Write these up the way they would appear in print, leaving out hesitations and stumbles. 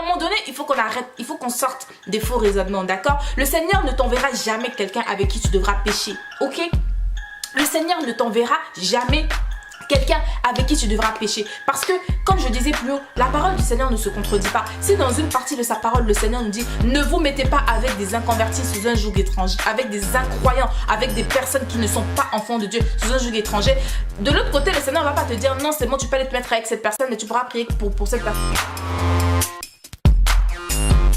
un moment donné, il faut qu'on arrête, il faut qu'on sorte des faux raisonnements, d'accord? Le Seigneur ne t'enverra jamais quelqu'un avec qui tu devras pécher, ok? Le Seigneur ne t'enverra jamais quelqu'un avec qui tu devras pécher. Parce que, comme je disais plus haut, la parole du Seigneur ne se contredit pas. Si dans une partie de sa parole, le Seigneur nous dit « Ne vous mettez pas avec des inconvertis sous un joug étranger, avec des incroyants, avec des personnes qui ne sont pas enfants de Dieu sous un joug étranger. » De l'autre côté, le Seigneur ne va pas te dire « Non, c'est bon, tu peux aller te mettre avec cette personne, mais tu pourras prier pour cette personne. »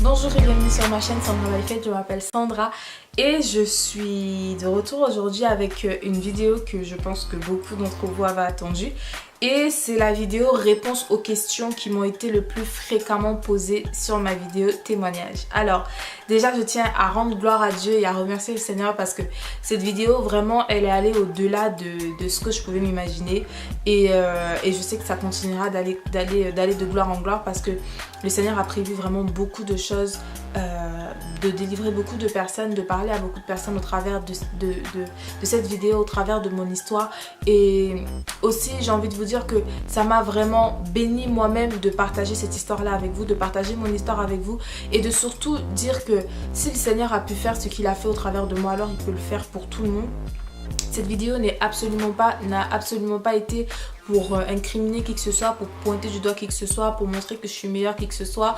Bonjour et bienvenue sur ma chaîne Sandra Life. Je m'appelle Sandra et je suis de retour aujourd'hui avec une vidéo que je pense que beaucoup d'entre vous avaient attendue. Et c'est la vidéo réponse aux questions qui m'ont été le plus fréquemment posées sur ma vidéo témoignage. Alors déjà je tiens à rendre gloire à Dieu et à remercier le Seigneur parce que cette vidéo vraiment elle est allée au-delà de ce que je pouvais m'imaginer. Et je sais que ça continuera d'aller de gloire en gloire parce que le Seigneur a prévu vraiment beaucoup de choses, de délivrer beaucoup de personnes, de parler à beaucoup de personnes au travers de cette vidéo, au travers de mon histoire. Et aussi j'ai envie de vous dire que ça m'a vraiment béni moi-même de partager cette histoire-là avec vous, de partager mon histoire avec vous et de surtout dire que si le Seigneur a pu faire ce qu'il a fait au travers de moi, alors il peut le faire pour tout le monde. Cette vidéo n'a absolument pas été pour incriminer qui que ce soit, pour pointer du doigt qui que ce soit, pour montrer que je suis meilleure qui que ce soit,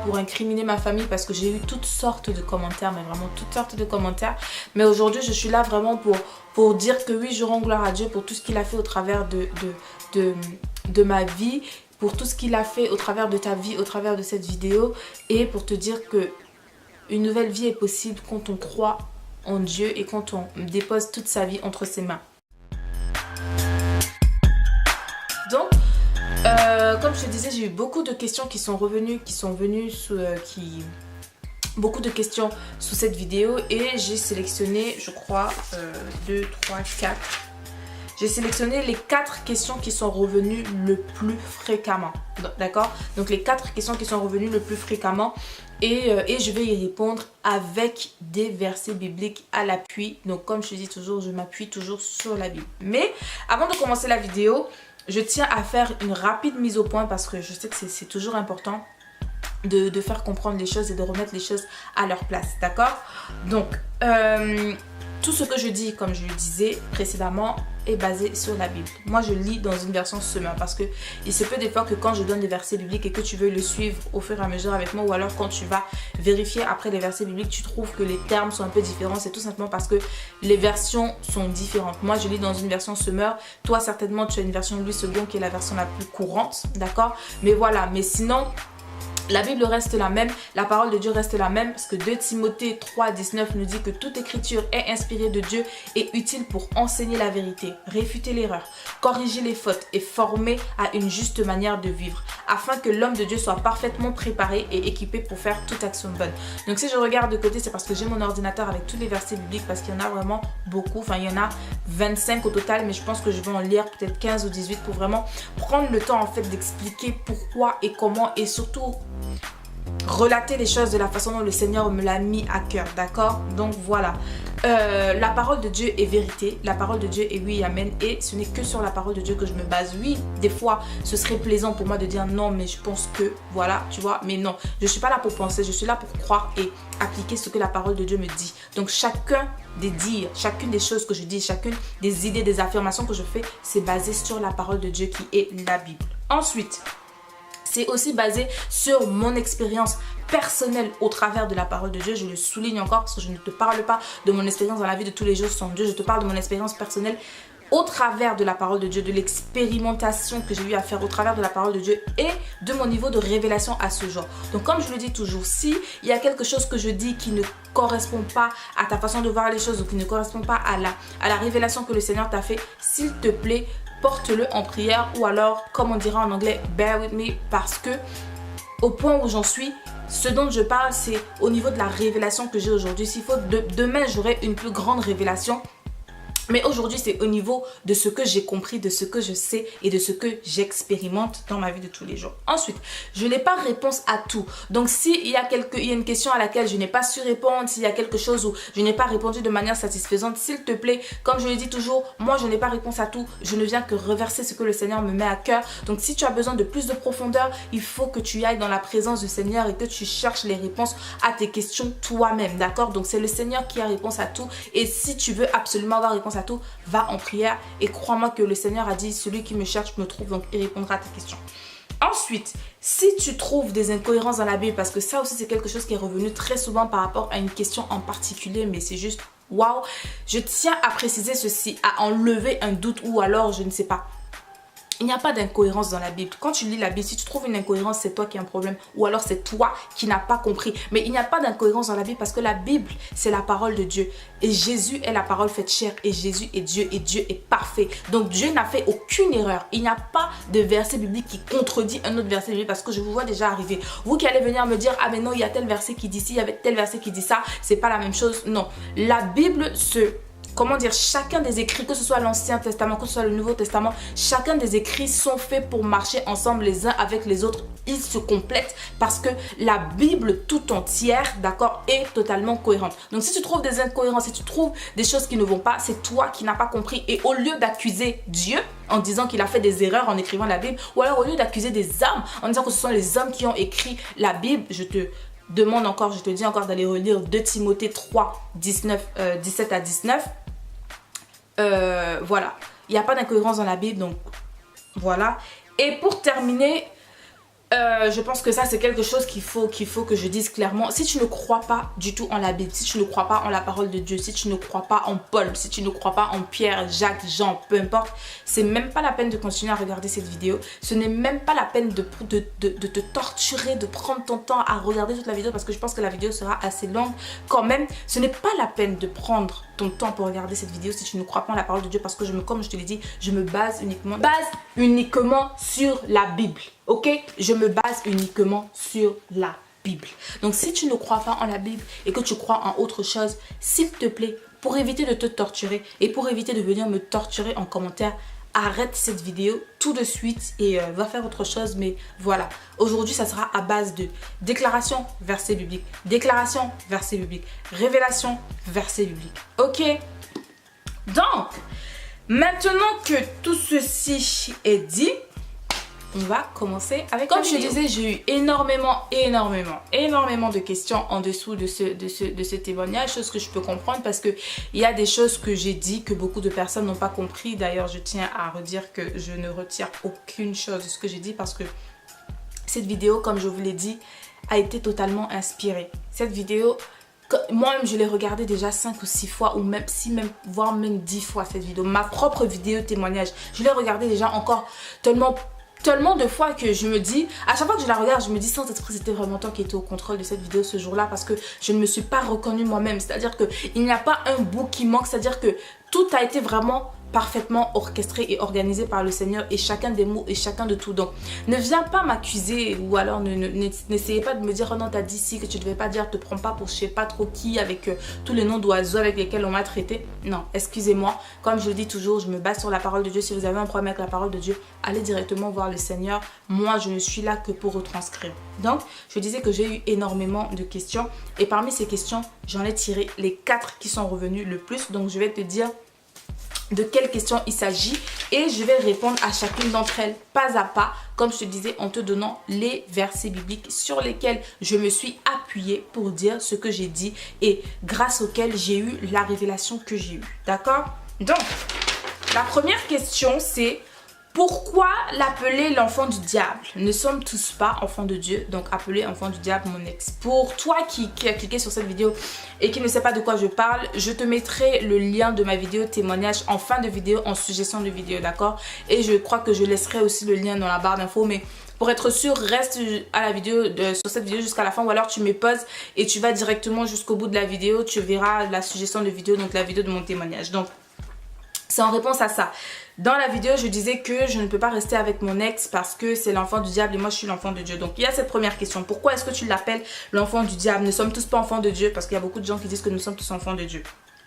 pour incriminer ma famille parce que j'ai eu toutes sortes de commentaires, mais vraiment toutes sortes de commentaires. Mais aujourd'hui, je suis là vraiment pour dire que oui, je rends gloire à Dieu pour tout ce qu'il a fait au travers de ma vie, pour tout ce qu'il a fait au travers de ta vie, au travers de cette vidéo et pour te dire que une nouvelle vie est possible quand on croit en Dieu et quand on dépose toute sa vie entre ses mains. Donc, comme je te disais, j'ai eu beaucoup de questions qui sont revenues, beaucoup de questions sous cette vidéo et j'ai sélectionné, je crois, 2, 3, 4. J'ai sélectionné les 4 questions qui sont revenues le plus fréquemment. D'accord? Donc les 4 questions qui sont revenues le plus fréquemment. Et je vais y répondre avec des versets bibliques à l'appui. Donc comme je te dis toujours, je m'appuie toujours sur la Bible. Mais avant de commencer la vidéo, je tiens à faire une rapide mise au point parce que je sais que c'est toujours important de faire comprendre les choses et de remettre les choses à leur place. D'accord? Donc, tout ce que je dis, comme je le disais précédemment, est basé sur la Bible. Moi, je lis dans une version Semeur parce que il se peut des fois que quand je donne des versets bibliques et que tu veux le suivre au fur et à mesure avec moi ou alors quand tu vas vérifier après les versets bibliques, tu trouves que les termes sont un peu différents. C'est tout simplement parce que les versions sont différentes. Moi, je lis dans une version Semeur. Toi, certainement, tu as une version Louis II qui est la version la plus courante. D'accord? Mais voilà. Mais sinon, la Bible reste la même, la parole de Dieu reste la même parce que 2 Timothée 3,19 nous dit que toute écriture est inspirée de Dieu et utile pour enseigner la vérité, réfuter l'erreur, corriger les fautes et former à une juste manière de vivre afin que l'homme de Dieu soit parfaitement préparé et équipé pour faire toute action bonne. Donc si je regarde de côté, c'est parce que j'ai mon ordinateur avec tous les versets bibliques parce qu'il y en a vraiment beaucoup, enfin il y en a 25 au total mais je pense que je vais en lire peut-être 15 ou 18 pour vraiment prendre le temps en fait d'expliquer pourquoi et comment et surtout relater les choses de la façon dont le Seigneur me l'a mis à cœur, d'accord? Donc voilà, la parole de Dieu est vérité, la parole de Dieu est oui, amen, et ce n'est que sur la parole de Dieu que je me base. Oui, des fois, ce serait plaisant pour moi de dire non, mais je pense que, voilà, tu vois, mais non, je suis pas là pour penser, je suis là pour croire et appliquer ce que la parole de Dieu me dit. Donc chacun des dires, chacune des choses que je dis, chacune des idées, des affirmations que je fais, c'est basé sur la parole de Dieu qui est la Bible. Ensuite, c'est aussi basé sur mon expérience personnelle au travers de la parole de Dieu. Je le souligne encore parce que je ne te parle pas de mon expérience dans la vie de tous les jours sans Dieu. Je te parle de mon expérience personnelle au travers de la parole de Dieu, de l'expérimentation que j'ai eu à faire au travers de la parole de Dieu et de mon niveau de révélation à ce jour. Donc comme je le dis toujours, si il y a quelque chose que je dis qui ne correspond pas à ta façon de voir les choses ou qui ne correspond pas à la révélation que le Seigneur t'a fait, s'il te plaît, porte-le en prière ou alors, comme on dirait en anglais, bear with me, parce que au point où j'en suis, ce dont je parle, c'est au niveau de la révélation que j'ai aujourd'hui. S'il faut, demain, j'aurai une plus grande révélation. Mais aujourd'hui, c'est au niveau de ce que j'ai compris, de ce que je sais et de ce que j'expérimente dans ma vie de tous les jours. Ensuite, je n'ai pas réponse à tout. Donc, s'il y a une question à laquelle je n'ai pas su répondre, s'il y a quelque chose où je n'ai pas répondu de manière satisfaisante, s'il te plaît, comme je le dis toujours, moi, je n'ai pas réponse à tout. Je ne viens que reverser ce que le Seigneur me met à cœur. Donc, si tu as besoin de plus de profondeur, il faut que tu ailles dans la présence du Seigneur et que tu cherches les réponses à tes questions toi-même. D'accord? Donc, c'est le Seigneur qui a réponse à tout. Et si tu veux absolument avoir réponse à tout, va en prière et crois-moi que le Seigneur a dit celui qui me cherche me trouve, donc il répondra à tes questions. Ensuite, si tu trouves des incohérences dans la Bible, parce que ça aussi c'est quelque chose qui est revenu très souvent par rapport à une question en particulier, mais c'est juste waouh, je tiens à préciser ceci, à enlever un doute ou alors je ne sais pas. Il n'y a pas d'incohérence dans la Bible. Quand tu lis la Bible, si tu trouves une incohérence, c'est toi qui as un problème. Ou alors c'est toi qui n'as pas compris. Mais il n'y a pas d'incohérence dans la Bible parce que la Bible, c'est la parole de Dieu. Et Jésus est la parole faite chair. Et Jésus est Dieu. Et Dieu est parfait. Donc Dieu n'a fait aucune erreur. Il n'y a pas de verset biblique qui contredit un autre verset biblique parce que je vous vois déjà arriver. Vous qui allez venir me dire, ah mais non, il y a tel verset qui dit ci, il y avait tel verset qui dit ça. C'est pas la même chose. Non. La Bible comment dire, chacun des écrits, que ce soit l'Ancien Testament, que ce soit le Nouveau Testament, chacun des écrits sont faits pour marcher ensemble les uns avec les autres. Ils se complètent parce que la Bible tout entière, d'accord, est totalement cohérente. Donc si tu trouves des incohérences, si tu trouves des choses qui ne vont pas, c'est toi qui n'as pas compris. Et au lieu d'accuser Dieu en disant qu'il a fait des erreurs en écrivant la Bible, ou alors au lieu d'accuser des hommes en disant que ce sont les hommes qui ont écrit la Bible, je te dis encore d'aller relire 2 Timothée 3, 17 à 19. Voilà, il n'y a pas d'incohérence dans la Bible, donc voilà. Et pour terminer, je pense que ça c'est quelque chose qu'il faut que je dise clairement. Si tu ne crois pas du tout en la Bible, si tu ne crois pas en la parole de Dieu, si tu ne crois pas en Paul, si tu ne crois pas en Pierre, Jacques, Jean, peu importe, c'est même pas la peine de continuer à regarder cette vidéo. Ce n'est même pas la peine de te torturer, de prendre ton temps à regarder toute la vidéo parce que je pense que la vidéo sera assez longue quand même. Ce n'est pas la peine de prendre ton temps pour regarder cette vidéo si tu ne crois pas en la parole de Dieu parce que comme je te l'ai dit, je me base uniquement sur la Bible. Ok, je me base uniquement sur la Bible. Donc si tu ne crois pas en la Bible et que tu crois en autre chose, s'il te plaît, pour éviter de te torturer et pour éviter de venir me torturer en commentaire, arrête cette vidéo tout de suite et va faire autre chose. Mais voilà, aujourd'hui ça sera à base de déclaration, verset biblique, déclaration, verset biblique, révélation, verset biblique. Ok, donc maintenant que tout ceci est dit, on va commencer avec comme je disais, j'ai eu énormément de questions en dessous de ce témoignage, chose que je peux comprendre parce que il y a des choses que j'ai dit que beaucoup de personnes n'ont pas compris. D'ailleurs, je tiens à redire que je ne retire aucune chose de ce que j'ai dit parce que cette vidéo, comme je vous l'ai dit, a été totalement inspirée. Cette vidéo, moi-même, je l'ai regardée déjà 5 ou 6 fois ou voire même 10 fois cette vidéo. Ma propre vidéo témoignage, je l'ai regardée déjà encore tellement de fois que je me dis, à chaque fois que je la regarde, je me dis Saint-Esprit, c'était vraiment toi qui étais au contrôle de cette vidéo ce jour-là parce que je ne me suis pas reconnue moi-même. C'est-à-dire qu'il n'y a pas un bout qui manque, c'est-à-dire que tout a été vraiment parfaitement orchestré et organisé par le Seigneur et chacun des mots et chacun de tout. Donc ne viens pas m'accuser ou alors n'essayez pas de me dire oh non t'as dit si que tu devais pas dire, te prends pas pour je sais pas trop qui avec tous les noms d'oiseaux avec lesquels on m'a traité. Non, excusez-moi, comme je le dis toujours, je me base sur la parole de Dieu. Si vous avez un problème avec la parole de Dieu, allez directement voir le Seigneur. Moi je ne suis là que pour retranscrire. Donc je disais que j'ai eu énormément de questions et parmi ces questions j'en ai tiré les 4 qui sont revenues le plus. Donc je vais te dire de quelles questions il s'agit et je vais répondre à chacune d'entre elles pas à pas, comme je te disais, en te donnant les versets bibliques sur lesquels je me suis appuyée pour dire ce que j'ai dit et grâce auxquels j'ai eu la révélation que j'ai eue. D'accord? Donc, la première question c'est: pourquoi l'appeler l'enfant du diable? Ne sommes tous pas enfants de Dieu, donc appeler enfant du diable mon ex. Pour toi qui a cliqué sur cette vidéo et qui ne sais pas de quoi je parle, je te mettrai le lien de ma vidéo témoignage en fin de vidéo, en suggestion de vidéo, d'accord? Et je crois que je laisserai aussi le lien dans la barre d'infos, mais pour être sûr, reste à la vidéo sur cette vidéo jusqu'à la fin ou alors tu me pauses et tu vas directement jusqu'au bout de la vidéo, tu verras la suggestion de vidéo, donc la vidéo de mon témoignage. Donc, c'est en réponse à ça. Dans la vidéo, je disais que je ne peux pas rester avec mon ex parce que c'est l'enfant du diable et moi je suis l'enfant de Dieu. Donc il y a cette première question. Pourquoi est-ce que tu l'appelles l'enfant du diable? Ne sommes tous pas enfants de Dieu? Parce qu'il y a beaucoup de gens qui disent que nous sommes tous enfants de Dieu.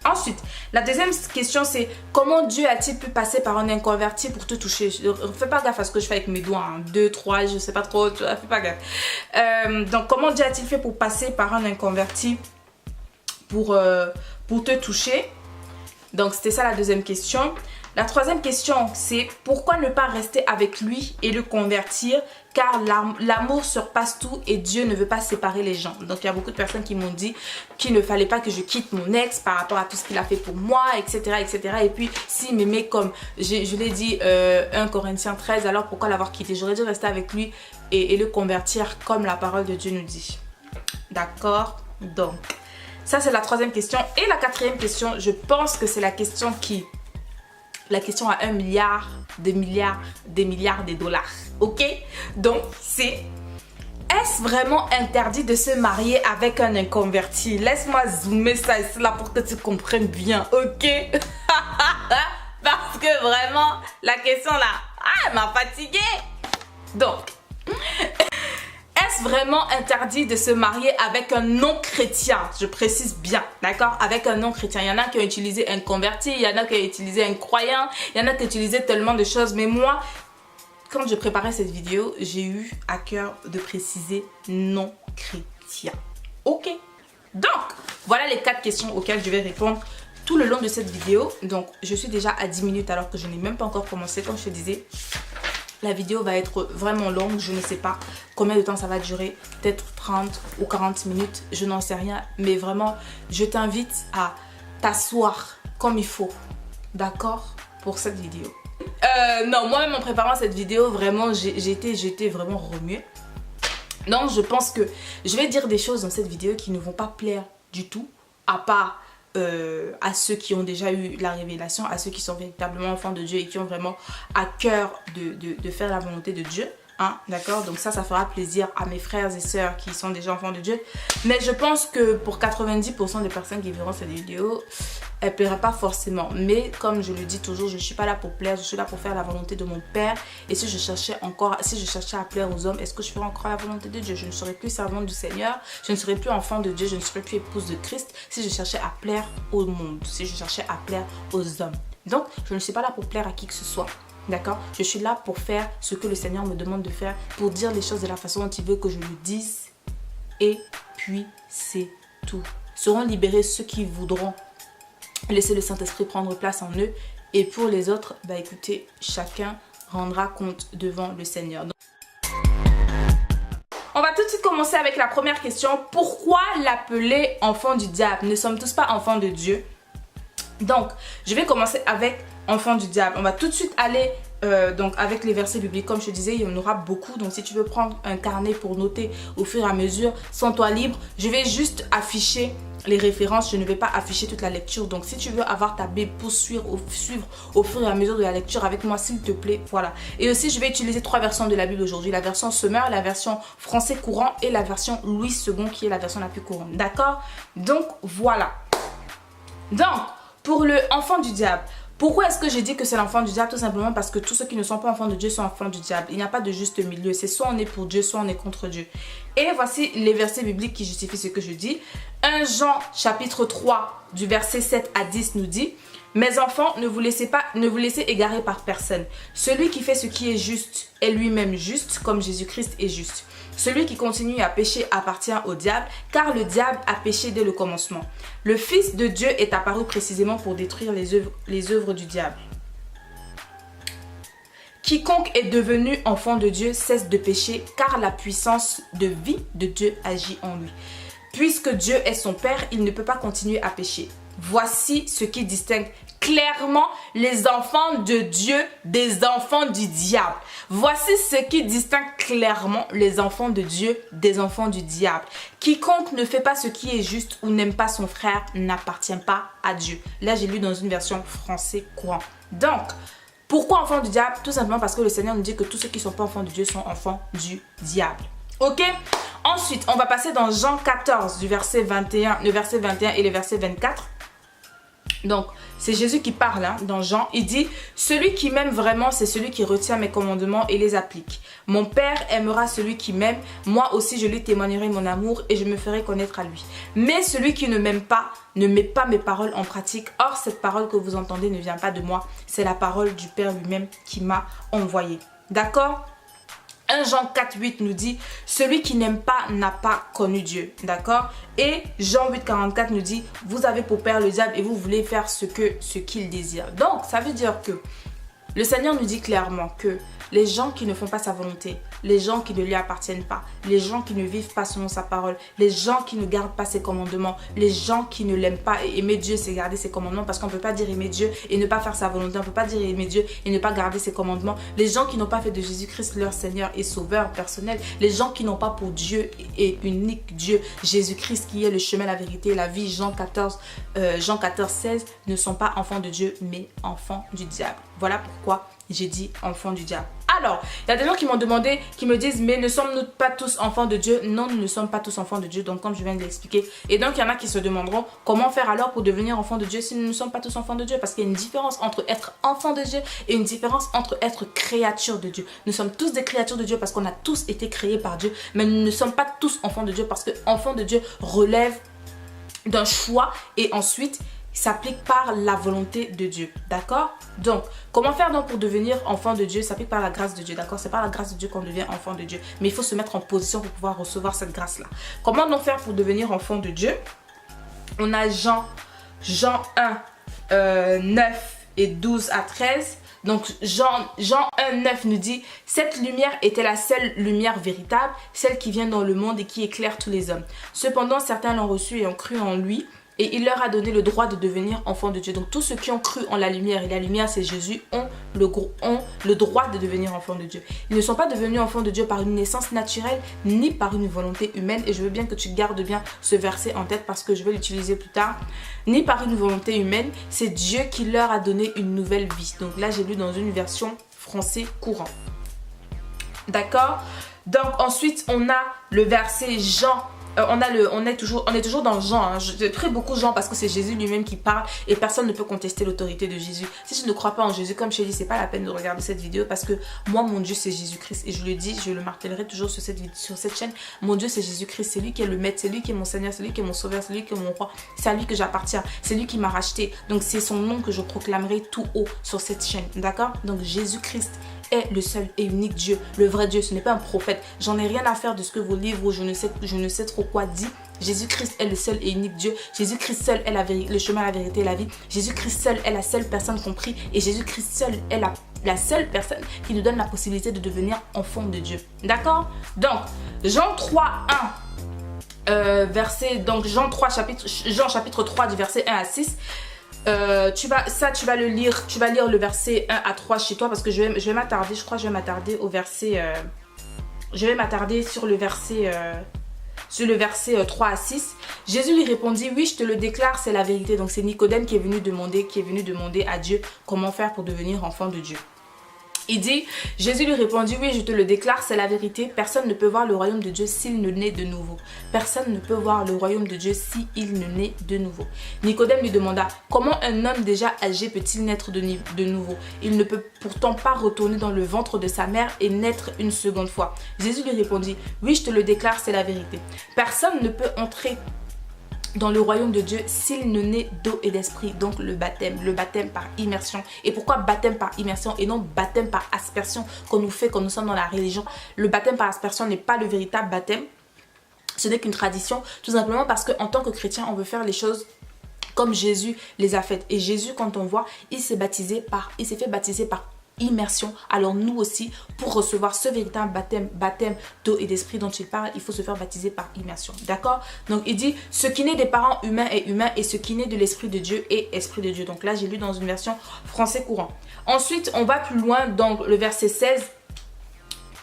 Ensuite, la deuxième question, c'est comment Dieu a-t-il pu passer par un inconverti pour te toucher? Fais pas gaffe à ce que je fais avec mes doigts, hein. 2, 3, je sais pas trop, fais pas gaffe. Donc, comment Dieu a-t-il fait pour passer par un inconverti pour te toucher? Donc, c'était ça la deuxième question. La troisième question, c'est pourquoi ne pas rester avec lui et le convertir, car l'amour surpasse tout et Dieu ne veut pas séparer les gens. Donc il y a beaucoup de personnes qui m'ont dit qu'il ne fallait pas que je quitte mon ex par rapport à tout ce qu'il a fait pour moi, etc. etc. Et puis s'il m'aimait comme, je l'ai dit, 1 Corinthiens 13, alors pourquoi l'avoir quitté? J'aurais dû rester avec lui et le convertir comme la parole de Dieu nous dit. D'accord? Donc ça c'est la troisième question. Et la quatrième question, je pense que c'est la question à 1 milliard, des milliards de dollars. Ok? Donc, c'est: est-ce vraiment interdit de se marier avec un inconverti? Laisse-moi zoomer ça ici là pour que tu comprennes bien. Ok? Parce que vraiment, la question là, elle m'a fatiguée. Donc, est-ce vraiment interdit de se marier avec un non-chrétien? Je précise bien, d'accord? Avec un non-chrétien. Il y en a qui ont utilisé un converti, il y en a qui ont utilisé un croyant, il y en a qui ont utilisé tellement de choses. Mais moi, quand je préparais cette vidéo, j'ai eu à cœur de préciser non-chrétien. Ok? Donc, voilà les 4 questions auxquelles je vais répondre tout le long de cette vidéo. Donc, je suis déjà à 10 minutes alors que je n'ai même pas encore commencé, comme je te disais. La vidéo va être vraiment longue, je ne sais pas combien de temps ça va durer, peut-être 30 ou 40 minutes, je n'en sais rien. Mais vraiment, je t'invite à t'asseoir comme il faut, d'accord, pour cette vidéo. Non, moi-même en préparant cette vidéo, vraiment, j'étais vraiment remuée. Donc, je pense que je vais dire des choses dans cette vidéo qui ne vont pas plaire du tout, à part à ceux qui ont déjà eu la révélation, à ceux qui sont véritablement enfants de Dieu et qui ont vraiment à cœur de faire la volonté de Dieu. Hein, d'accord? Donc ça fera plaisir à mes frères et sœurs qui sont déjà enfants de Dieu. Mais je pense que pour 90% des personnes qui verront cette vidéo, elle ne plaira pas forcément. Mais comme je le dis toujours, je ne suis pas là pour plaire, je suis là pour faire la volonté de mon Père. Et si je cherchais à plaire aux hommes, est-ce que je ferais encore la volonté de Dieu? Je ne serais plus servante du Seigneur, je ne serais plus enfant de Dieu, je ne serais plus épouse de Christ si je cherchais à plaire au monde, si je cherchais à plaire aux hommes. Donc, je ne suis pas là pour plaire à qui que ce soit. D'accord? Je suis là pour faire ce que le Seigneur me demande de faire, pour dire les choses de la façon dont il veut que je le dise. Et puis, c'est tout. Seront libérés ceux qui voudront laisser le Saint-Esprit prendre place en eux. Et pour les autres, bah écoutez, chacun rendra compte devant le Seigneur. Donc, on va tout de suite commencer avec la première question. Pourquoi l'appeler enfant du diable? Ne sommes tous pas enfants de Dieu? Donc, je vais commencer avec enfant du diable. On va tout de suite aller donc avec les versets bibliques. Comme je te disais, il y en aura beaucoup. Donc, si tu veux prendre un carnet pour noter au fur et à mesure, sens-toi libre. Je vais juste afficher les références. Je ne vais pas afficher toute la lecture. Donc, si tu veux avoir ta Bible pour suivre au fur et à mesure de la lecture avec moi, s'il te plaît, voilà. Et aussi, je vais utiliser 3 versions de la Bible aujourd'hui. La version Semeur, la version français courant et la version Louis II qui est la version la plus courante. D'accord? Donc, voilà. Donc, pour le enfant du diable, pourquoi est-ce que j'ai dit que c'est l'enfant du diable? Tout simplement parce que tous ceux qui ne sont pas enfants de Dieu sont enfants du diable. Il n'y a pas de juste milieu. C'est soit on est pour Dieu, soit on est contre Dieu. Et voici les versets bibliques qui justifient ce que je dis. 1 Jean chapitre 3 du verset 7 à 10 nous dit: mes enfants, ne vous laissez égarer par personne. Celui qui fait ce qui est juste est lui-même juste, comme Jésus-Christ est juste. Celui qui continue à pécher appartient au diable, car le diable a péché dès le commencement. Le Fils de Dieu est apparu précisément pour détruire les œuvres du diable. Quiconque est devenu enfant de Dieu cesse de pécher, car la puissance de vie de Dieu agit en lui. Puisque Dieu est son Père, il ne peut pas continuer à pécher. Voici ce qui distingue clairement les enfants de Dieu des enfants du diable. Voici ce qui distingue clairement les enfants de Dieu des enfants du diable. Quiconque ne fait pas ce qui est juste ou n'aime pas son frère n'appartient pas à Dieu. Là, j'ai lu dans une version français courant. Donc, pourquoi enfants du diable? Tout simplement parce que le Seigneur nous dit que tous ceux qui ne sont pas enfants de Dieu sont enfants du diable. Ok? Ensuite, on va passer dans Jean 14 du verset 21, le verset 21 et le verset 24. Donc, c'est Jésus qui parle hein, dans Jean. Il dit, celui qui m'aime vraiment, c'est celui qui retient mes commandements et les applique. Mon Père aimera celui qui m'aime. Moi aussi, je lui témoignerai mon amour et je me ferai connaître à lui. Mais celui qui ne m'aime pas, ne met pas mes paroles en pratique. Or, cette parole que vous entendez ne vient pas de moi. C'est la parole du Père lui-même qui m'a envoyé. D'accord ? 1 Jean 4,8 nous dit, celui qui n'aime pas n'a pas connu Dieu. D'accord? Et Jean 8,44 nous dit, vous avez pour père le diable et vous voulez faire ce qu'il désire. Donc, ça veut dire que le Seigneur nous dit clairement que les gens qui ne font pas sa volonté, les gens qui ne lui appartiennent pas, les gens qui ne vivent pas selon sa parole, les gens qui ne gardent pas ses commandements, les gens qui ne l'aiment pas, et aimer Dieu c'est garder ses commandements, parce qu'on ne peut pas dire aimer Dieu et ne pas faire sa volonté, on ne peut pas dire aimer Dieu et ne pas garder ses commandements, les gens qui n'ont pas fait de Jésus-Christ leur Seigneur et Sauveur personnel, les gens qui n'ont pas pour Dieu et unique Dieu, Jésus-Christ qui est le chemin, la vérité et la vie, Jean 14, 16, ne sont pas enfants de Dieu mais enfants du diable. Voilà pourquoi j'ai dit enfants du diable. Alors, il y a des gens qui m'ont demandé, qui me disent, mais ne sommes-nous pas tous enfants de Dieu? Non, nous ne sommes pas tous enfants de Dieu, donc comme je viens de l'expliquer. Et donc, il y en a qui se demanderont, comment faire alors pour devenir enfant de Dieu si nous ne sommes pas tous enfants de Dieu? Parce qu'il y a une différence entre être enfant de Dieu et une différence entre être créature de Dieu. Nous sommes tous des créatures de Dieu parce qu'on a tous été créés par Dieu, mais nous ne sommes pas tous enfants de Dieu parce que enfant de Dieu relève d'un choix et ensuite s'applique par la volonté de Dieu, d'accord? Donc, comment faire donc pour devenir enfant de Dieu? S'applique par la grâce de Dieu, d'accord? C'est par la grâce de Dieu qu'on devient enfant de Dieu, mais il faut se mettre en position pour pouvoir recevoir cette grâce-là. Comment donc faire pour devenir enfant de Dieu? On a Jean 1, 9 et 12 à 13. Donc Jean 1, 9 nous dit, cette lumière était la seule lumière véritable, celle qui vient dans le monde et qui éclaire tous les hommes. Cependant, certains l'ont reçu et ont cru en lui. Et il leur a donné le droit de devenir enfants de Dieu. Donc tous ceux qui ont cru en la lumière, et la lumière c'est Jésus, ont le droit de devenir enfants de Dieu. Ils ne sont pas devenus enfants de Dieu par une naissance naturelle, ni par une volonté humaine. Et je veux bien que tu gardes bien ce verset en tête parce que je vais l'utiliser plus tard. Ni par une volonté humaine, c'est Dieu qui leur a donné une nouvelle vie. Donc là j'ai lu dans une version français courant. D'accord? Donc ensuite on a le verset Jean. On est toujours dans Jean. Hein. J'ai pris beaucoup Jean parce que c'est Jésus lui-même qui parle et personne ne peut contester l'autorité de Jésus. Si tu ne crois pas en Jésus, comme je t'ai dit, c'est pas la peine de regarder cette vidéo parce que moi, mon Dieu, c'est Jésus-Christ. Et je le dis, je le martèlerai toujours sur cette chaîne. Mon Dieu, c'est Jésus-Christ. C'est lui qui est le maître, c'est lui qui est mon Seigneur, c'est lui qui est mon Sauveur, c'est lui qui est mon roi. C'est à lui que j'appartiens. C'est lui qui m'a racheté. Donc, c'est son nom que je proclamerai tout haut sur cette chaîne. D'accord? Donc, Jésus-Christ est le seul et unique Dieu, le vrai Dieu. Ce n'est pas un prophète. J'en ai rien à faire de ce que vos livres ou je ne sais trop quoi dit. Jésus-Christ est le seul et unique Dieu. Jésus-Christ seul est le chemin, la vérité et la vie. Jésus-Christ seul est la seule personne comprise et Jésus-Christ seul est la seule personne qui nous donne la possibilité de devenir enfant de Dieu. D'accord? Donc, Jean 3, 1, Jean chapitre 3 du verset 1 à 6. Tu vas lire le verset 1 à 3 chez toi parce que je vais m'attarder, je crois que je vais m'attarder au verset je vais m'attarder sur le verset 3 à 6. Jésus lui répondit, oui, je te le déclare, c'est la vérité. Donc c'est Nicodème qui est venu demander à Dieu comment faire pour devenir enfant de Dieu. Il dit, Jésus lui répondit, oui, je te le déclare, c'est la vérité. Personne ne peut voir le royaume de Dieu s'il ne naît de nouveau. Personne ne peut voir le royaume de Dieu s'il ne naît de nouveau. Nicodème lui demanda, comment un homme déjà âgé peut-il naître de nouveau? Il ne peut pourtant pas retourner dans le ventre de sa mère et naître une seconde fois. Jésus lui répondit, oui, je te le déclare, c'est la vérité. Personne ne peut entrer dans le royaume de Dieu s'il ne naît d'eau et d'esprit, donc le baptême par immersion. Et pourquoi baptême par immersion et non baptême par aspersion qu'on nous fait quand nous sommes dans la religion? Le baptême par aspersion n'est pas le véritable baptême, ce n'est qu'une tradition, tout simplement parce qu'en tant que chrétien, on veut faire les choses comme Jésus les a faites. Et Jésus, quand on voit, il s'est fait baptiser par immersion. Alors nous aussi, pour recevoir ce véritable baptême d'eau et d'esprit dont il parle, il faut se faire baptiser par immersion. D'accord? Donc il dit, ce qui naît des parents humains est humain et ce qui naît de l'esprit de Dieu est esprit de Dieu. Donc là, j'ai lu dans une version français courant. Ensuite, on va plus loin dans le verset 16.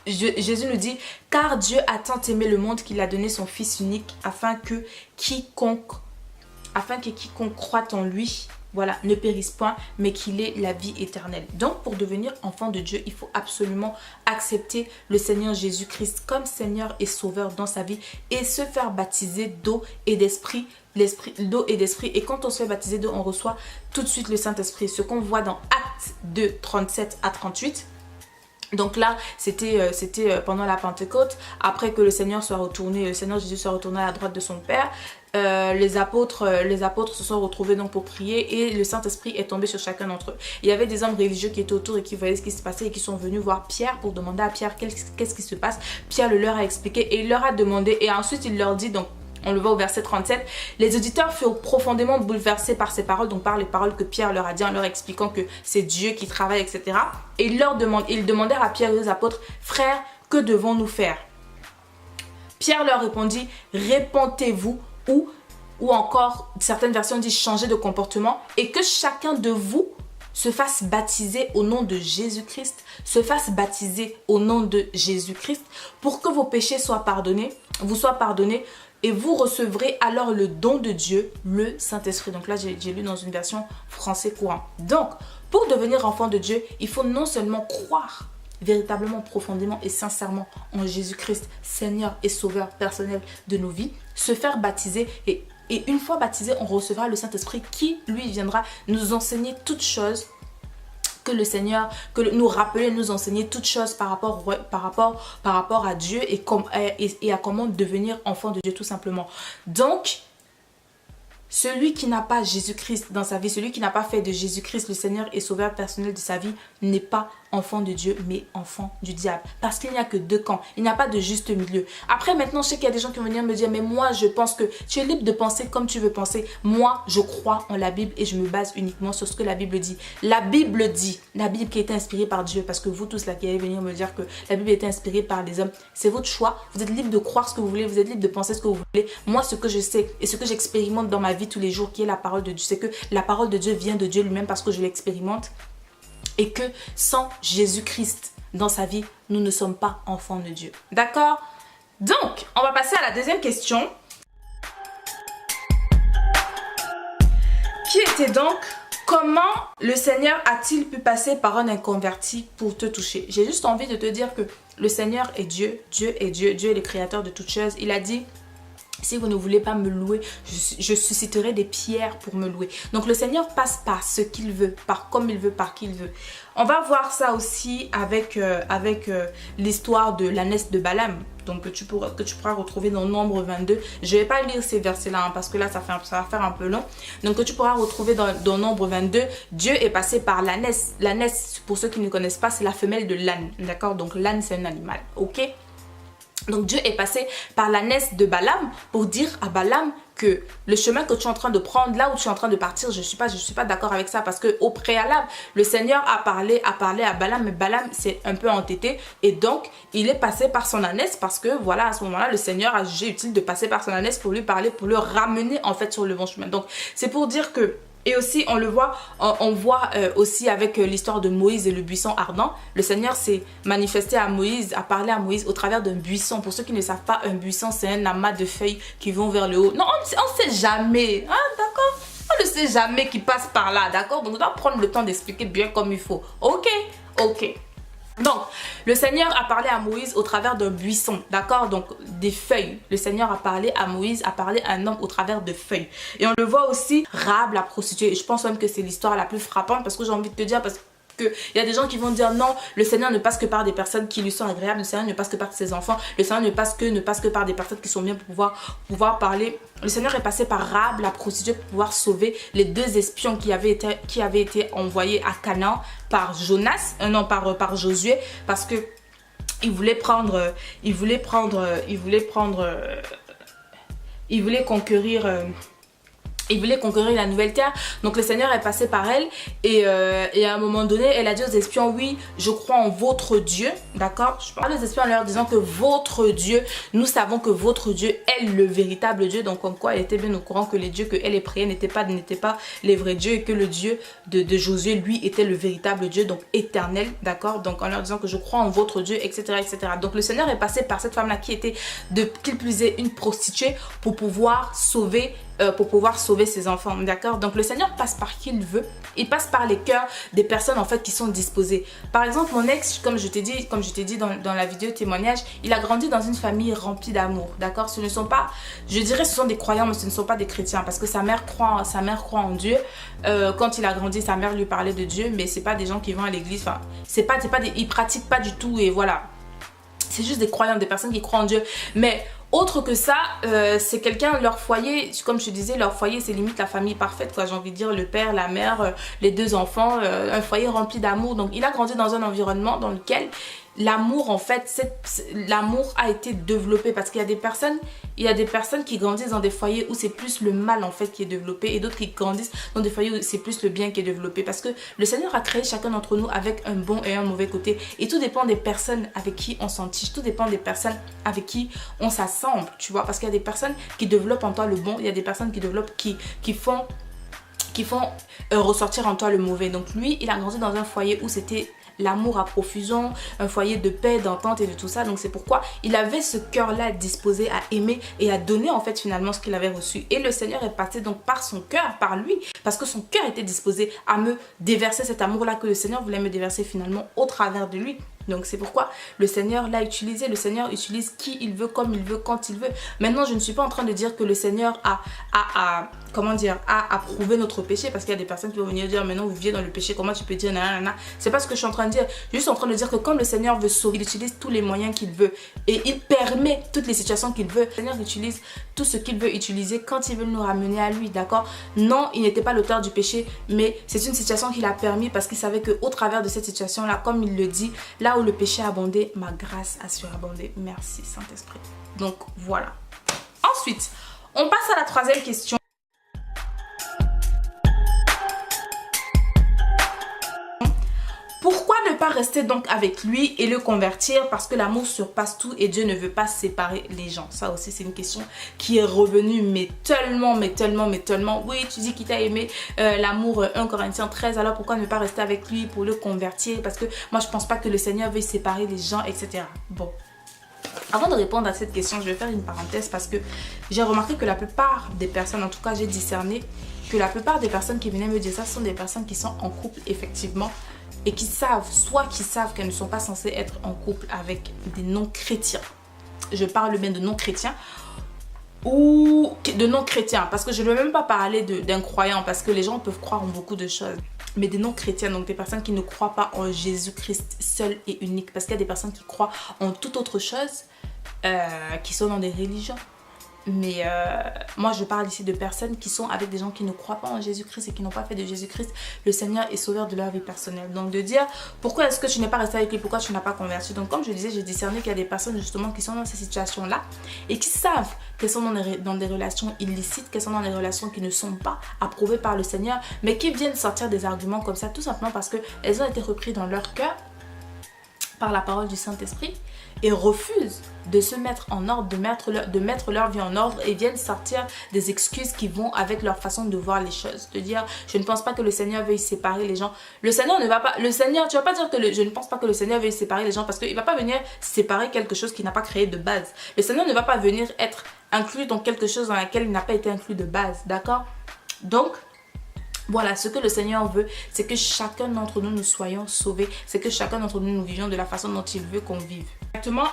Jésus nous dit, car Dieu a tant aimé le monde qu'il a donné son Fils unique afin que quiconque afin que quiconque croit en lui, voilà, ne périsse point, mais qu'il ait la vie éternelle. Donc, pour devenir enfant de Dieu, il faut absolument accepter le Seigneur Jésus-Christ comme Seigneur et Sauveur dans sa vie et se faire baptiser d'eau et d'esprit. D'eau et d'esprit. Et quand on se fait baptiser d'eau, on reçoit tout de suite le Saint-Esprit. Ce qu'on voit dans Actes 2, 37 à 38. Donc là, c'était pendant la Pentecôte, après que le Seigneur soit retourné, le Seigneur Jésus soit retourné à la droite de son Père. Les apôtres se sont retrouvés donc pour prier et le Saint-Esprit est tombé sur chacun d'entre eux. Il y avait des hommes religieux qui étaient autour et qui voyaient ce qui se passait et qui sont venus voir Pierre pour demander à Pierre qu'est-ce qui se passe. Pierre le leur a expliqué et il leur a demandé et ensuite il leur dit, donc on le voit au verset 37, les auditeurs furent profondément bouleversés par ces paroles, donc par les paroles que Pierre leur a dit en leur expliquant que c'est Dieu qui travaille, etc. Et ils demandèrent à Pierre et aux apôtres, frères, que devons-nous faire? Pierre leur répondit, répentez-vous ou encore, certaines versions disent changer de comportement et que chacun de vous se fasse baptiser au nom de Jésus-Christ, se fasse baptiser au nom de Jésus-Christ pour que vos péchés vous soient pardonnés et vous recevrez alors le don de Dieu, le Saint-Esprit. Donc là, j'ai lu dans une version français courant. Donc, pour devenir enfant de Dieu, il faut non seulement croire véritablement, profondément et sincèrement en Jésus-Christ, Seigneur et Sauveur personnel de nos vies, se faire baptiser et une fois baptisé, on recevra le Saint-Esprit qui, lui, viendra nous enseigner toutes choses que le Seigneur, nous rappeler, nous enseigner toutes choses par rapport à Dieu et à comment devenir enfant de Dieu tout simplement. Donc, celui qui n'a pas Jésus-Christ dans sa vie, celui qui n'a pas fait de Jésus-Christ le Seigneur et Sauveur personnel de sa vie, n'est pas enfant de Dieu, mais enfant du diable. Parce qu'il n'y a que deux camps, il n'y a pas de juste milieu. Après, maintenant, je sais qu'il y a des gens qui vont venir me dire, mais moi, je pense que tu es libre de penser comme tu veux penser. Moi, je crois en la Bible et je me base uniquement sur ce que la Bible dit. La Bible dit, la Bible qui a été inspirée par Dieu, parce que vous tous là qui allez venir me dire que la Bible a été inspirée par les hommes, c'est votre choix. Vous êtes libre de croire ce que vous voulez, vous êtes libre de penser ce que vous voulez. Moi, ce que je sais et ce que j'expérimente dans ma vie tous les jours, qui est la parole de Dieu, c'est que la parole de Dieu vient de Dieu lui-même parce que je l'expérimente et que sans Jésus-Christ dans sa vie, nous ne sommes pas enfants de Dieu. D'accord? Donc, on va passer à la deuxième question qui était donc, comment le Seigneur a-t-il pu passer par un inconverti pour te toucher? J'ai juste envie de te dire que le Seigneur est Dieu, Dieu est Dieu, Dieu est le créateur de toutes choses. Il a dit, si vous ne voulez pas me louer, je susciterai des pierres pour me louer. Donc le Seigneur passe par ce qu'il veut, par comme il veut, par qui il veut. On va voir ça aussi avec l'histoire de l'ânesse de Balaam. Donc que tu pourras retrouver dans Nombre 22. Je ne vais pas lire ces versets-là parce que là ça va faire un peu long. Donc que tu pourras retrouver dans Nombre 22. Dieu est passé par l'ânesse. L'ânesse, pour ceux qui ne connaissent pas, c'est la femelle de l'âne. D'accord? Donc l'âne c'est un animal. Ok? Donc Dieu est passé par l'ânesse de Balaam pour dire à Balaam que le chemin que tu es en train de prendre, là où tu es en train de partir, je suis pas d'accord avec ça parce que au préalable, le Seigneur a parlé à Balaam, mais Balaam s'est un peu entêté et donc il est passé par son ânesse parce que voilà, à ce moment-là, le Seigneur a jugé utile de passer par son ânesse pour lui parler, pour le ramener en fait sur le bon chemin. Donc c'est pour dire que et aussi, on voit aussi avec l'histoire de Moïse et le buisson ardent. Le Seigneur s'est manifesté à Moïse, a parlé à Moïse au travers d'un buisson. Pour ceux qui ne savent pas, un buisson, c'est un amas de feuilles qui vont vers le haut. Non, on ne sait jamais. Hein, d'accord? On ne sait jamais qui passe par là, d'accord? Donc, on doit prendre le temps d'expliquer bien comme il faut. Ok? Ok. Donc, le Seigneur a parlé à Moïse au travers d'un buisson, d'accord? Donc, des feuilles. Le Seigneur a parlé à Moïse, a parlé à un homme au travers de feuilles. Et on le voit aussi, Rahab la prostituée. Et je pense même que c'est l'histoire la plus frappante parce que j'ai envie de te dire, parce qu'il y a des gens qui vont dire non, le Seigneur ne passe que par des personnes qui lui sont agréables, le Seigneur ne passe que par ses enfants, le Seigneur ne passe que par des personnes qui sont bien pour pouvoir parler. Le Seigneur est passé par Rahab la prostituée pour pouvoir sauver les deux espions qui avaient été envoyés à Canaan par par Josué parce que il voulait conquérir la nouvelle terre. Donc le Seigneur est passé par elle et à un moment donné elle a dit aux espions, oui, je crois en votre Dieu, d'accord? Je parle aux espions en leur disant que votre Dieu, nous savons que votre Dieu est le véritable Dieu. Donc comme quoi elle était bien au courant que les dieux qu'elle est priés n'étaient pas les vrais dieux et que le Dieu de Josué, lui, était le véritable Dieu, donc éternel, d'accord? Donc en leur disant que je crois en votre Dieu, etc., etc. Donc le Seigneur est passé par cette femme-là qui plus est une prostituée pour pouvoir sauver pour pouvoir sauver ses enfants, d'accord? Donc le Seigneur passe par qui il veut, il passe par les cœurs des personnes en fait qui sont disposées. Par exemple, mon ex, comme je t'ai dit dans la vidéo témoignage, il a grandi dans une famille remplie d'amour, d'accord? Ce ne sont pas, je dirais ce sont des croyants, mais ce ne sont pas des chrétiens, parce que sa mère croit en Dieu. Quand il a grandi, sa mère lui parlait de Dieu, mais c'est pas des gens qui vont à l'église, enfin, ils pratiquent pas du tout, et voilà. C'est juste des croyants, des personnes qui croient en Dieu. Mais autre que ça, c'est quelqu'un, leur foyer, comme je te disais, leur foyer, c'est limite la famille parfaite, quoi. J'ai envie de dire le père, la mère, les 2 enfants, un foyer rempli d'amour. Donc, il a grandi dans un environnement dans lequel l'amour, en fait, l'amour a été développé. Parce qu'il y a des personnes qui grandissent dans des foyers où c'est plus le mal, en fait, qui est développé. Et d'autres qui grandissent dans des foyers où c'est plus le bien qui est développé. Parce que le Seigneur a créé chacun d'entre nous avec un bon et un mauvais côté. Et tout dépend des personnes avec qui on s'en tige. Tout dépend des personnes avec qui on s'assemble, tu vois. Parce qu'il y a des personnes qui développent en toi le bon. Il y a des personnes qui développent, qui font ressortir en toi le mauvais. Donc lui, il a grandi dans un foyer où c'était l'amour à profusion, un foyer de paix, d'entente et de tout ça. Donc c'est pourquoi il avait ce cœur-là disposé à aimer et à donner en fait finalement ce qu'il avait reçu. Et le Seigneur est passé donc par son cœur, par lui, parce que son cœur était disposé à me déverser cet amour-là que le Seigneur voulait me déverser finalement au travers de lui. Donc c'est pourquoi le Seigneur l'a utilisé. Le Seigneur utilise qui il veut, comme il veut, quand il veut. Maintenant, je ne suis pas en train de dire que le Seigneur a approuvé notre péché, parce qu'il y a des personnes qui vont venir dire mais non, vous vivez dans le péché, comment tu peux dire nanana. C'est pas ce que je suis en train de dire. Je suis juste en train de dire que comme le Seigneur veut sauver, il utilise tous les moyens qu'il veut et il permet toutes les situations qu'il veut. Le Seigneur utilise tout ce qu'il veut utiliser quand il veut nous ramener à lui, d'accord? Non, il n'était pas l'auteur du péché, mais c'est une situation qu'il a permis parce qu'il savait qu'au travers de cette situation-là, comme il le dit, là où le péché a abondé, ma grâce a surabondé. Merci Saint-Esprit. Donc voilà. Ensuite, on passe à la 3e question. Pourquoi ne pas rester donc avec lui et le convertir? Parce que l'amour surpasse tout et Dieu ne veut pas séparer les gens. Ça aussi, c'est une question qui est revenue, mais tellement. Oui, tu dis qu'il t'a aimé l'amour 1 Corinthiens 13, alors pourquoi ne pas rester avec lui pour le convertir? Parce que moi, je pense pas que le Seigneur veuille séparer les gens, etc. Bon. Avant de répondre à cette question, je vais faire une parenthèse parce que j'ai remarqué que la plupart des personnes, en tout cas j'ai discerné que la plupart des personnes qui venaient me dire ça sont des personnes qui sont en couple effectivement et qui savent, soit qui savent qu'elles ne sont pas censées être en couple avec des non-chrétiens. Je parle bien de non-chrétiens ou de non-chrétiens parce que je ne veux même pas parler d'un croyant parce que les gens peuvent croire en beaucoup de choses. Mais des non-chrétiens, donc des personnes qui ne croient pas en Jésus-Christ seul et unique. Parce qu'il y a des personnes qui croient en toute autre chose, qui sont dans des religions. Mais moi, je parle ici de personnes qui sont avec des gens qui ne croient pas en Jésus-Christ et qui n'ont pas fait de Jésus-Christ le Seigneur et Sauveur de leur vie personnelle. Donc de dire, pourquoi est-ce que tu n'es pas resté avec lui? Pourquoi tu n'as pas converti? Donc comme je disais, j'ai discerné qu'il y a des personnes justement qui sont dans ces situations-là et qui savent qu'elles sont dans des relations illicites, qu'elles sont dans des relations qui ne sont pas approuvées par le Seigneur, mais qui viennent sortir des arguments comme ça, tout simplement parce qu'elles ont été reprises dans leur cœur par la parole du Saint-Esprit et refusent de se mettre en ordre, de mettre leur vie en ordre et viennent sortir des excuses qui vont avec leur façon de voir les choses. De dire, je ne pense pas que le Seigneur veuille séparer les gens. Le Seigneur ne va pas, tu vas pas dire que je ne pense pas que le Seigneur veuille séparer les gens parce qu'il ne va pas venir séparer quelque chose qu'il n'a pas créé de base. Le Seigneur ne va pas venir être inclus dans quelque chose dans laquelle il n'a pas été inclus de base, d'accord? Donc, voilà, ce que le Seigneur veut, c'est que chacun d'entre nous soyons sauvés. C'est que chacun d'entre nous vivions de la façon dont il veut qu'on vive. Exactement,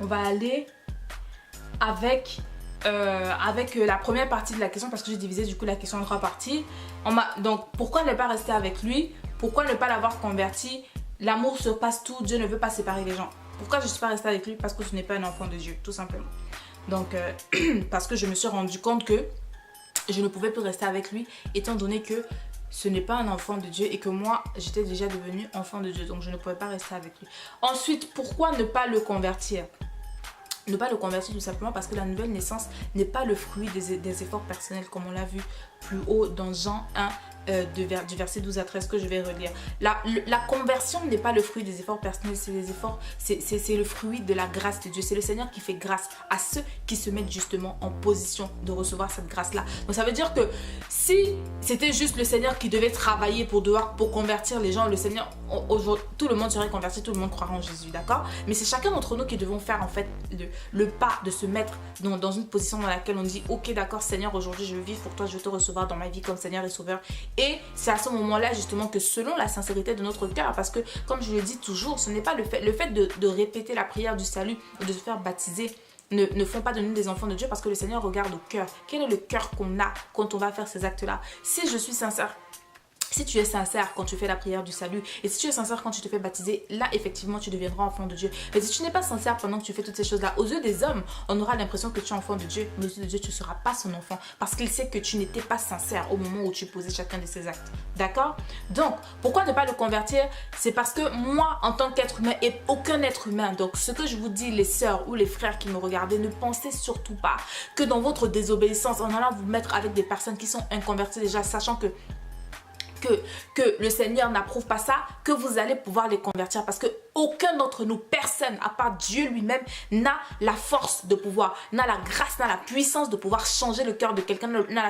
on va aller avec la première partie de la question parce que j'ai divisé du coup la question en 3 parties. Donc, pourquoi ne pas rester avec lui? Pourquoi ne pas l'avoir converti? L'amour surpasse tout, Dieu ne veut pas séparer les gens. Pourquoi je ne suis pas restée avec lui? Parce que ce n'est pas un enfant de Dieu, tout simplement. Donc, parce que je me suis rendu compte que je ne pouvais plus rester avec lui étant donné que ce n'est pas un enfant de Dieu et que moi j'étais déjà devenue enfant de Dieu, donc je ne pouvais pas rester avec lui. Ensuite, pourquoi ne pas le convertir? Ne pas le convertir tout simplement parce que la nouvelle naissance n'est pas le fruit des efforts personnels comme on l'a vu plus haut dans Jean 1 du verset 12 à 13 que je vais relire. La conversion n'est pas le fruit des efforts personnels, c'est le fruit de la grâce de Dieu. C'est le Seigneur qui fait grâce à ceux qui se mettent justement en position de recevoir cette grâce-là. Donc ça veut dire que si c'était juste le Seigneur qui devait travailler pour convertir les gens, le Seigneur, tout le monde serait converti, tout le monde croirait en Jésus, d'accord? Mais c'est chacun d'entre nous qui devons faire en fait le pas de se mettre dans une position dans laquelle on dit ok d'accord Seigneur, aujourd'hui je veux vivre pour toi, je veux te recevoir dans ma vie comme Seigneur et Sauveur. Et c'est à ce moment-là justement que selon la sincérité de notre cœur, parce que comme je le dis toujours, ce n'est pas le fait de répéter la prière du salut ou de se faire baptiser ne font pas de nous des enfants de Dieu, parce que le Seigneur regarde au cœur. Quel est le cœur qu'on a quand on va faire ces actes-là? Si je suis sincère, si tu es sincère quand tu fais la prière du salut et si tu es sincère quand tu te fais baptiser, là effectivement tu deviendras enfant de Dieu. Mais si tu n'es pas sincère pendant que tu fais toutes ces choses-là, aux yeux des hommes, on aura l'impression que tu es enfant de Dieu, mais aux yeux de Dieu tu ne seras pas son enfant parce qu'il sait que tu n'étais pas sincère au moment où tu posais chacun de ces actes. D'accord? Donc, pourquoi ne pas le convertir? C'est parce que moi, en tant qu'être humain et aucun être humain, donc ce que je vous dis, les sœurs ou les frères qui me regardez, ne pensez surtout pas que dans votre désobéissance, en allant vous mettre avec des personnes qui sont inconverties déjà, sachant que le Seigneur n'approuve pas ça, que vous allez pouvoir les convertir, parce que aucun d'entre nous, personne à part Dieu lui-même n'a la force de pouvoir, n'a la grâce, n'a la puissance de pouvoir changer le cœur de quelqu'un, n'a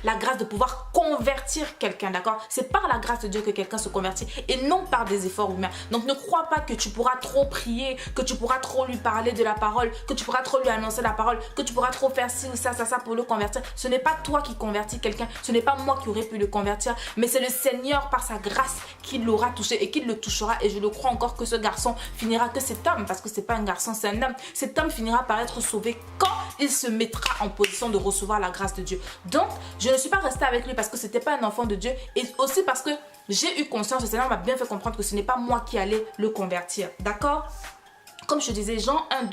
la grâce de pouvoir convertir quelqu'un, d'accord? C'est par la grâce de Dieu que quelqu'un se convertit et non par des efforts humains. Donc ne crois pas que tu pourras trop prier, que tu pourras trop lui parler de la parole, que tu pourras trop lui annoncer la parole, que tu pourras trop faire ci ou ça pour le convertir. Ce n'est pas toi qui convertis quelqu'un, ce n'est pas moi qui aurais pu le convertir, mais c'est le Seigneur par sa grâce qui l'aura touché et qui le touchera. Et je le crois encore que ce garçon finira, que cet homme, parce que c'est pas un garçon, c'est un homme, cet homme finira par être sauvé quand il se mettra en position de recevoir la grâce de Dieu. Donc je ne suis pas restée avec lui parce que c'était pas un enfant de Dieu, et aussi parce que j'ai eu conscience, le Seigneur m'a bien fait comprendre que ce n'est pas moi qui allais le convertir, d'accord? Comme je disais, Jean 1,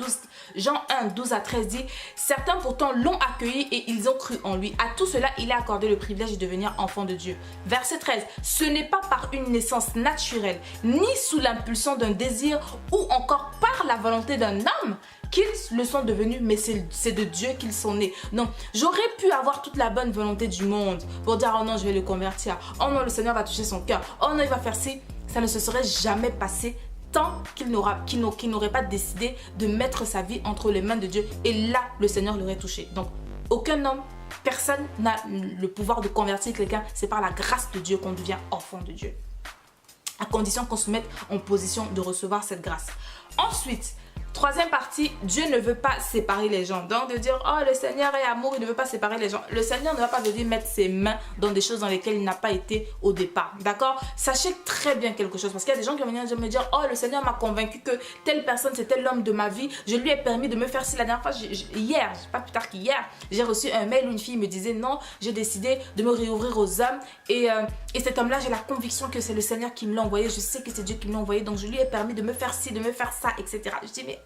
12 à 13 dit « Certains pourtant l'ont accueilli et ils ont cru en lui. À tout cela, il a accordé le privilège de devenir enfant de Dieu. » Verset 13 « Ce n'est pas par une naissance naturelle, ni sous l'impulsion d'un désir ou encore par la volonté d'un homme qu'ils le sont devenus, mais c'est de Dieu qu'ils sont nés. » Donc, j'aurais pu avoir toute la bonne volonté du monde pour dire « Oh non, je vais le convertir. Oh non, le Seigneur va toucher son cœur. Oh non, il va faire ci. » Ça ne se serait jamais passé tant qu'il n'aurait pas décidé de mettre sa vie entre les mains de Dieu. Et là, le Seigneur l'aurait touché. Donc, aucun homme, personne n'a le pouvoir de convertir quelqu'un. C'est par la grâce de Dieu qu'on devient enfant de Dieu. À condition qu'on se mette en position de recevoir cette grâce. Ensuite, troisième partie, Dieu ne veut pas séparer les gens. Donc de dire, oh le Seigneur est amour, il ne veut pas séparer les gens. Le Seigneur ne va pas venir mettre ses mains dans des choses dans lesquelles il n'a pas été au départ. D'accord? Sachez très bien quelque chose, parce qu'il y a des gens qui vont venir me dire, oh le Seigneur m'a convaincu que telle personne c'était l'homme de ma vie. Je lui ai permis de me faire ci. La dernière fois, hier, pas plus tard qu'hier, j'ai reçu un mail où une fille me disait, non, j'ai décidé de me réouvrir aux hommes. Et cet homme-là, j'ai la conviction que c'est le Seigneur qui me l'a envoyé. Je sais que c'est Dieu qui me l'a envoyé. Donc je lui ai permis de me faire ci, de me faire ça, etc. Je dis, mais